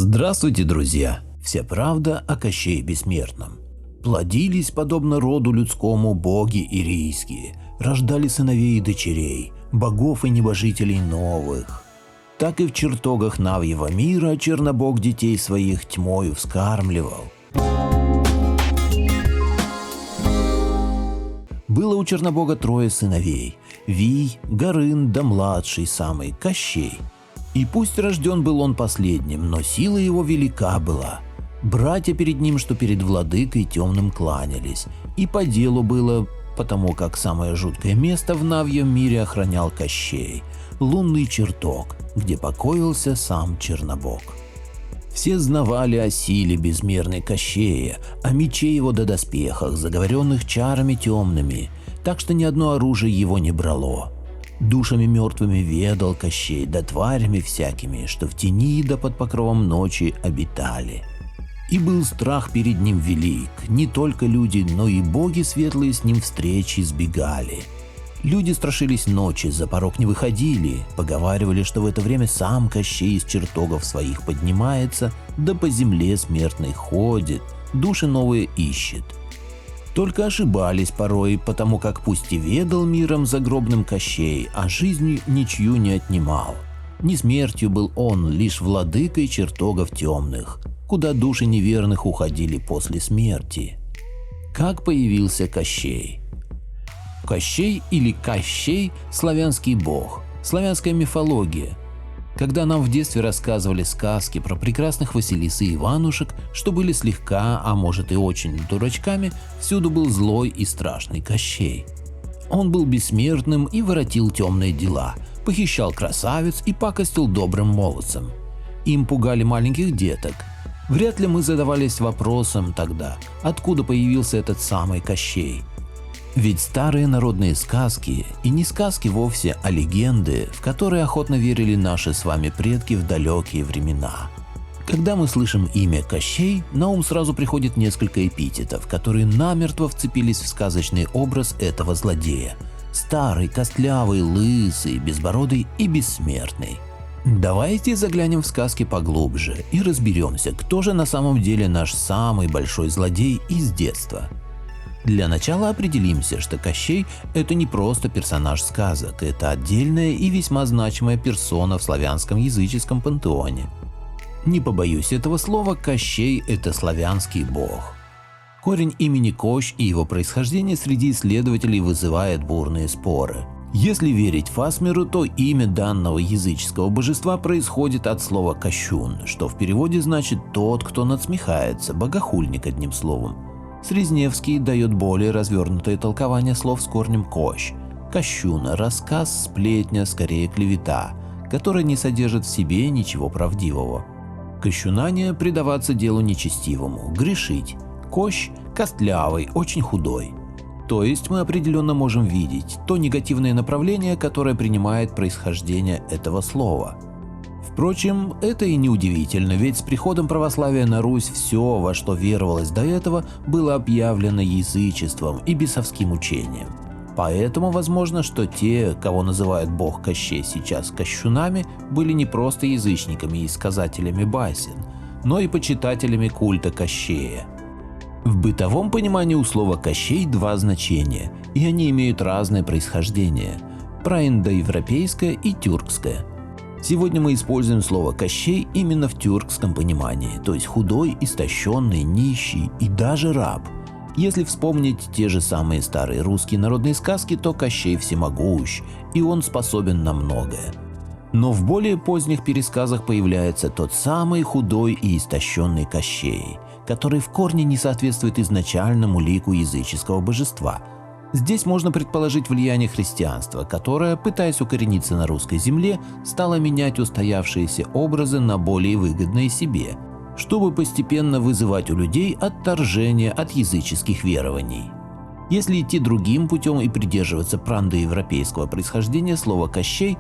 Здравствуйте, друзья! Вся правда о Кощее Бессмертном. Плодились, подобно роду людскому, боги ирийские, рождали сыновей и дочерей, богов и небожителей новых. Так и в чертогах Навьего мира Чернобог детей своих тьмою вскармливал. Было у Чернобога трое сыновей – Вий, Горын да младший самый Кощей. И пусть рожден был он последним, но сила его велика была. Братья перед ним, что перед владыкой темным кланялись. И по делу было, потому как самое жуткое место в Навьем мире охранял Кощей – лунный чертог, где покоился сам Чернобог. Все знавали о силе безмерной Кощея, о мече его да доспехах, заговоренных чарами темными, так что ни одно оружие его не брало. Душами мертвыми ведал Кощей, да тварями всякими, что в тени да под покровом ночи обитали. И был страх перед ним велик, не только люди, но и боги светлые с ним встречи избегали. Люди страшились ночи, за порог не выходили, поговаривали, что в это время сам Кощей из чертогов своих поднимается, да по земле смертной ходит, души новые ищет. Только ошибались порой, потому как пусть и ведал миром загробным Кощей, а жизнью ничью не отнимал. Не смертью был он, лишь владыкой чертогов темных, куда души неверных уходили после смерти. Как появился Кощей? Кощей или Кощей – славянский бог, славянская мифология. Когда нам в детстве рассказывали сказки про прекрасных Василис и Иванушек, что были слегка, а может и очень дурачками, всюду был злой и страшный Кощей. Он был бессмертным и воротил темные дела, похищал красавиц и пакостил добрым молодцам. Им пугали маленьких деток. Вряд ли мы задавались вопросом тогда, откуда появился этот самый Кощей. Ведь старые народные сказки, и не сказки вовсе, а легенды, в которые охотно верили наши с вами предки в далекие времена. Когда мы слышим имя Кощей, на ум сразу приходит несколько эпитетов, которые намертво вцепились в сказочный образ этого злодея. Старый, костлявый, лысый, безбородый и бессмертный. Давайте заглянем в сказки поглубже и разберемся, кто же на самом деле наш самый большой злодей из детства. Для начала определимся, что Кощей – это не просто персонаж сказок, это отдельная и весьма значимая персона в славянском языческом пантеоне. Не побоюсь этого слова, Кощей – это славянский бог. Корень имени Кощ и его происхождение среди исследователей вызывает бурные споры. Если верить Фасмеру, то имя данного языческого божества происходит от слова «кощун», что в переводе значит «тот, кто надсмехается», богохульник одним словом. Срезневский дает более развернутое толкование слов с корнем «кощ». Кощуна – рассказ, сплетня, скорее клевета, которая не содержит в себе ничего правдивого. Кощунание – предаваться делу нечестивому, грешить. Кощ – костлявый, очень худой. То есть мы определенно можем видеть то негативное направление, которое принимает происхождение этого слова. Впрочем, это и не удивительно, ведь с приходом православия на Русь все, во что веровалось до этого, было объявлено язычеством и бесовским учением. Поэтому возможно, что те, кого называет бог Кощей сейчас кощунами, были не просто язычниками и сказателями басен, но и почитателями культа Кощея. В бытовом понимании у слова «Кощей» два значения, и они имеют разное происхождение – проиндоевропейское и тюркское. Сегодня мы используем слово «Кощей» именно в тюркском понимании, то есть худой, истощенный, нищий и даже раб. Если вспомнить те же самые старые русские народные сказки, то Кощей всемогущ, и он способен на многое. Но в более поздних пересказах появляется тот самый худой и истощенный Кощей, который в корне не соответствует изначальному лику языческого божества. Здесь можно предположить влияние христианства, которое, пытаясь укорениться на русской земле, стало менять устоявшиеся образы на более выгодные себе, чтобы постепенно вызывать у людей отторжение от языческих верований. Если идти другим путем и придерживаться прандоевропейского происхождения слова «Кощей»,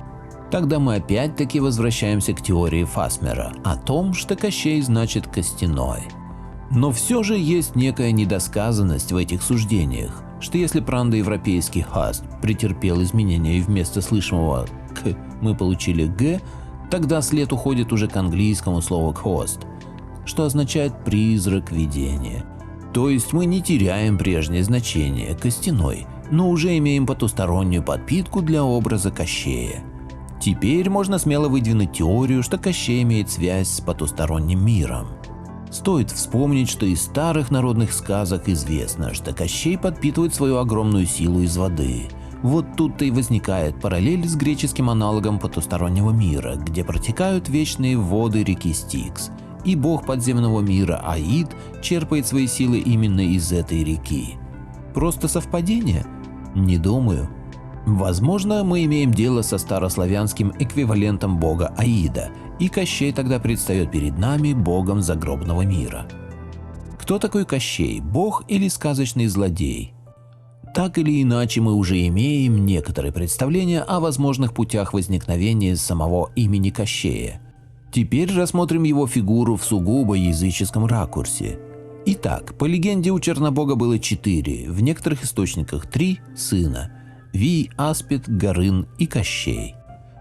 тогда мы опять-таки возвращаемся к теории Фасмера о том, что Кощей значит «костяной». Но все же есть некая недосказанность в этих суждениях, что если прандоевропейский «хаст» претерпел изменения и вместо слышимого «к» мы получили «г», тогда след уходит уже к английскому слову «хост», что означает «призрак видения». То есть мы не теряем прежнее значение «костяной», но уже имеем потустороннюю подпитку для образа Кощея. Теперь можно смело выдвинуть теорию, что Кощей имеет связь с потусторонним миром. Стоит вспомнить, что из старых народных сказок известно, что Кощей подпитывает свою огромную силу из воды. Вот тут-то и возникает параллель с греческим аналогом потустороннего мира, где протекают вечные воды реки Стикс, и бог подземного мира Аид черпает свои силы именно из этой реки. Просто совпадение? Не думаю. Возможно, мы имеем дело со старославянским эквивалентом бога Аида, и Кощей тогда предстает перед нами богом загробного мира. Кто такой Кощей, бог или сказочный злодей? Так или иначе, мы уже имеем некоторые представления о возможных путях возникновения самого имени Кощея. Теперь рассмотрим его фигуру в сугубо языческом ракурсе. Итак, по легенде у Чернобога было 4, в некоторых источниках 3 сына – Вий, Аспид, Горын и Кощей.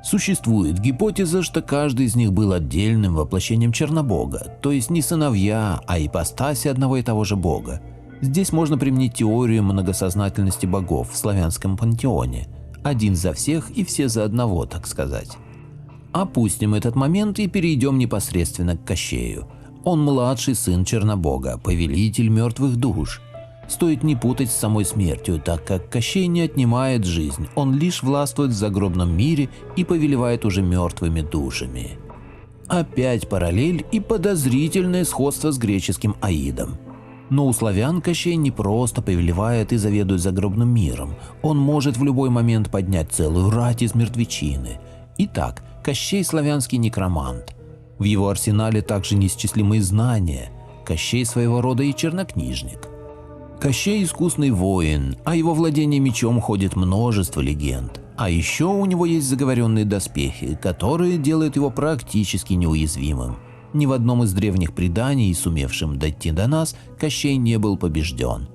Существует гипотеза, что каждый из них был отдельным воплощением Чернобога, то есть не сыновья, а ипостаси одного и того же бога. Здесь можно применить теорию многосознательности богов в славянском пантеоне – один за всех и все за одного, так сказать. Опустим этот момент и перейдем непосредственно к Кощею. Он младший сын Чернобога, повелитель мертвых душ. Стоит не путать с самой смертью, так как Кощей не отнимает жизнь, он лишь властвует в загробном мире и повелевает уже мертвыми душами. Опять параллель и подозрительное сходство с греческим Аидом. Но у славян Кощей не просто повелевает и заведует загробным миром, он может в любой момент поднять целую рать из мертвечины. Итак, Кощей – славянский некромант. В его арсенале также неисчислимые знания. Кощей своего рода и чернокнижник. Кощей – искусный воин, о его владении мечом ходит множество легенд. А еще у него есть заговоренные доспехи, которые делают его практически неуязвимым. Ни в одном из древних преданий, сумевшим дойти до нас, Кощей не был побежден.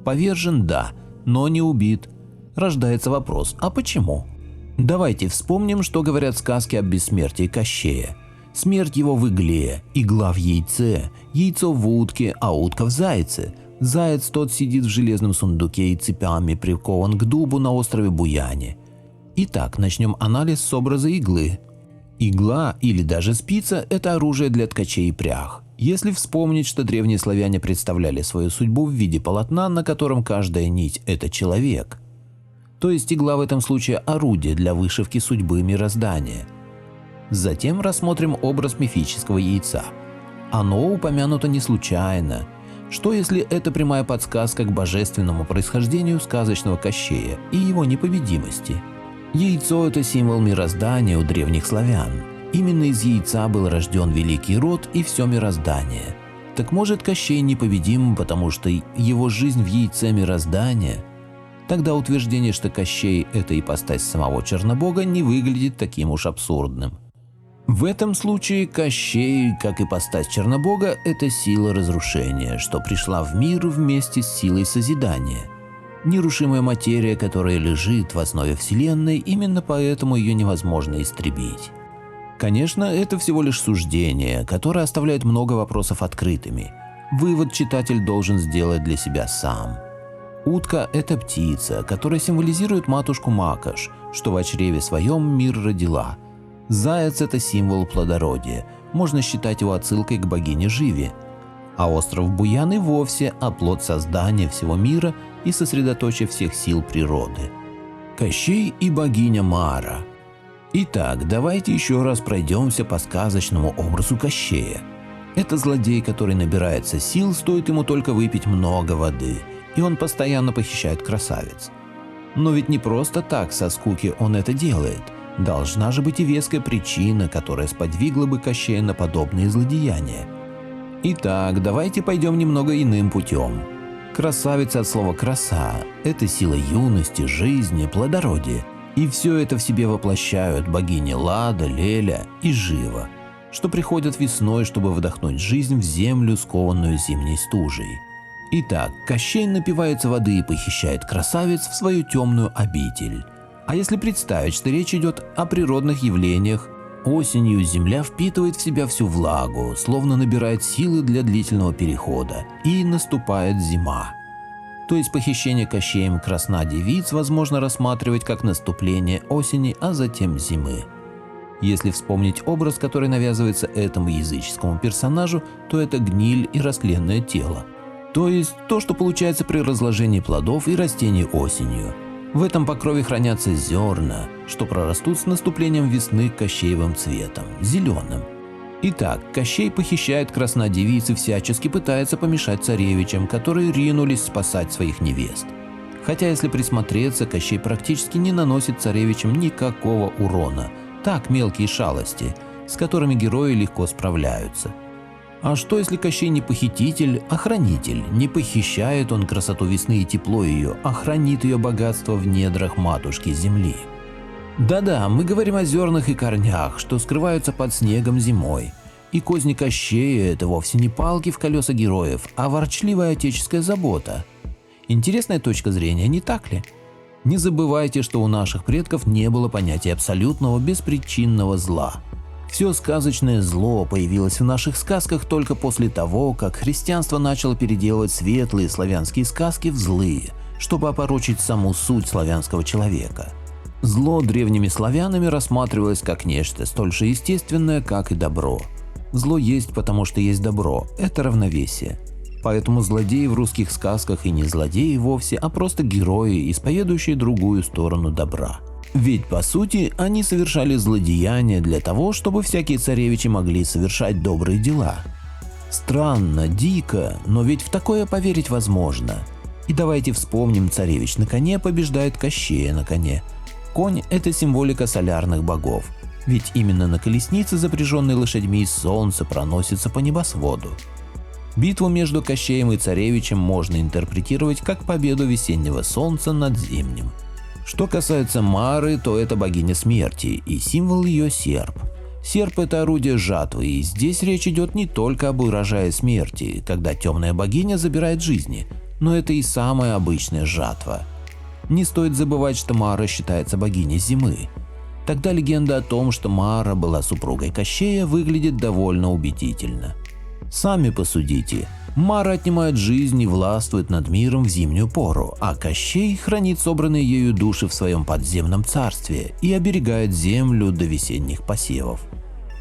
Повержен – да, но не убит. Рождается вопрос, а почему? Давайте вспомним, что говорят сказки об бессмертии Кощея. Смерть его в игле, игла в яйце, яйцо в утке, а утка в зайце. Заяц тот сидит в железном сундуке и цепями прикован к дубу на острове Буяне. Итак, начнем анализ с образа иглы. Игла или даже спица – это оружие для ткачей и пряг. Если вспомнить, что древние славяне представляли свою судьбу в виде полотна, на котором каждая нить – это человек. То есть игла в этом случае орудие для вышивки судьбы мироздания. Затем рассмотрим образ мифического яйца. Оно упомянуто не случайно. Что если это прямая подсказка к божественному происхождению сказочного Кощея и его непобедимости? Яйцо – это символ мироздания у древних славян. Именно из яйца был рожден великий род и все мироздание. Так может, Кощей непобедим, потому что его жизнь в яйце мироздания? Тогда утверждение, что Кощей – это ипостась самого Чернобога, не выглядит таким уж абсурдным. В этом случае Кощей, как ипостась Чернобога, это сила разрушения, что пришла в мир вместе с силой созидания. Нерушимая материя, которая лежит в основе Вселенной, именно поэтому ее невозможно истребить. Конечно, это всего лишь суждение, которое оставляет много вопросов открытыми. Вывод читатель должен сделать для себя сам. Утка – это птица, которая символизирует матушку Макаш, что в чреве своем мир родила. Заяц – это символ плодородия, можно считать его отсылкой к богине Живи. А остров Буян и вовсе оплот создания всего мира и сосредоточие всех сил природы. Кощей и богиня Мара. Итак, давайте еще раз пройдемся по сказочному образу Кощея. Это злодей, который набирается сил, стоит ему только выпить много воды, и он постоянно похищает красавиц. Но ведь не просто так со скуки он это делает. Должна же быть и веская причина, которая сподвигла бы Кощея на подобные злодеяния. Итак, давайте пойдем немного иным путем. Красавица от слова «краса» – это сила юности, жизни, плодородия. И все это в себе воплощают богини Лада, Леля и Жива, что приходят весной, чтобы вдохнуть жизнь в землю, скованную зимней стужей. Итак, Кощей напивается воды и похищает красавиц в свою темную обитель. А если представить, что речь идет о природных явлениях, осенью земля впитывает в себя всю влагу, словно набирает силы для длительного перехода, и наступает зима. То есть похищение Кощеем красна-девиц возможно рассматривать как наступление осени, а затем зимы. Если вспомнить образ, который навязывается этому языческому персонажу, то это гниль и растленное тело. То есть то, что получается при разложении плодов и растений осенью. В этом покрове хранятся зерна, что прорастут с наступлением весны кощеевым цветом, зеленым. Итак, Кощей похищает красна-девиц и всячески пытается помешать царевичам, которые ринулись спасать своих невест. Хотя, если присмотреться, Кощей практически не наносит царевичам никакого урона. Так, мелкие шалости, с которыми герои легко справляются. А что, если Кощей не похититель, а хранитель? Не похищает он красоту весны и тепло ее, а хранит ее богатство в недрах матушки земли. Да-да, мы говорим о зернах и корнях, что скрываются под снегом зимой. И козни Кощея – это вовсе не палки в колеса героев, а ворчливая отеческая забота. Интересная точка зрения, не так ли? Не забывайте, что у наших предков не было понятия абсолютного беспричинного зла. Все сказочное зло появилось в наших сказках только после того, как христианство начало переделывать светлые славянские сказки в злые, чтобы опорочить саму суть славянского человека. Зло древними славянами рассматривалось как нечто столь же естественное, как и добро. Зло есть, потому что есть добро – это равновесие. Поэтому злодеи в русских сказках и не злодеи вовсе, а просто герои, исповедующие другую сторону добра. Ведь по сути они совершали злодеяния для того, чтобы всякие царевичи могли совершать добрые дела. Странно, дико, но ведь в такое поверить возможно. И давайте вспомним, царевич на коне побеждает Кощея на коне. Конь – это символика солярных богов, ведь именно на колеснице, запряженной лошадьми, солнце проносится по небосводу. Битву между Кощеем и царевичем можно интерпретировать как победу весеннего солнца над зимним. Что касается Мары, то это богиня смерти, и символ ее серп. Серп – это орудие жатвы, и здесь речь идет не только об урожае смерти, когда темная богиня забирает жизни, но это и самая обычная жатва. Не стоит забывать, что Мара считается богиней зимы. Тогда легенда о том, что Мара была супругой Кощея, выглядит довольно убедительно. Сами посудите. Мара отнимает жизнь и властвует над миром в зимнюю пору, а Кощей хранит собранные ею души в своем подземном царстве и оберегает землю до весенних посевов.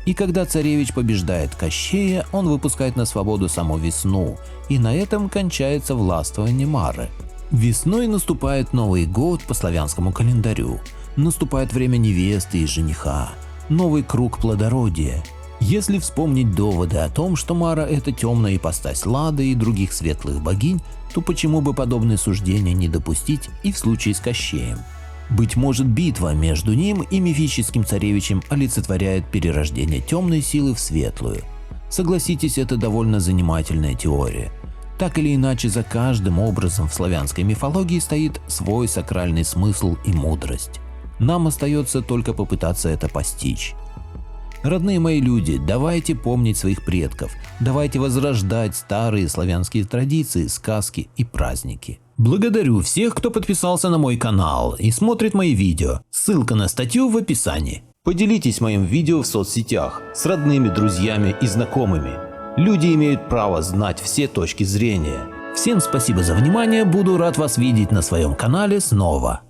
И когда царевич побеждает Кощея, он выпускает на свободу саму весну, и на этом кончается властвование Мары. Весной наступает Новый год по славянскому календарю, наступает время невесты и жениха, новый круг плодородия. Если вспомнить доводы о том, что Мара – это темная ипостась Лады и других светлых богинь, то почему бы подобные суждения не допустить и в случае с Кощеем? Быть может, битва между ним и мифическим царевичем олицетворяет перерождение темной силы в светлую. Согласитесь, это довольно занимательная теория. Так или иначе, за каждым образом в славянской мифологии стоит свой сакральный смысл и мудрость. Нам остается только попытаться это постичь. Родные мои люди, давайте помнить своих предков, давайте возрождать старые славянские традиции, сказки и праздники. Благодарю всех, кто подписался на мой канал и смотрит мои видео. Ссылка на статью в описании. Поделитесь моим видео в соцсетях с родными, друзьями и знакомыми. Люди имеют право знать все точки зрения. Всем спасибо за внимание, буду рад вас видеть на своем канале снова.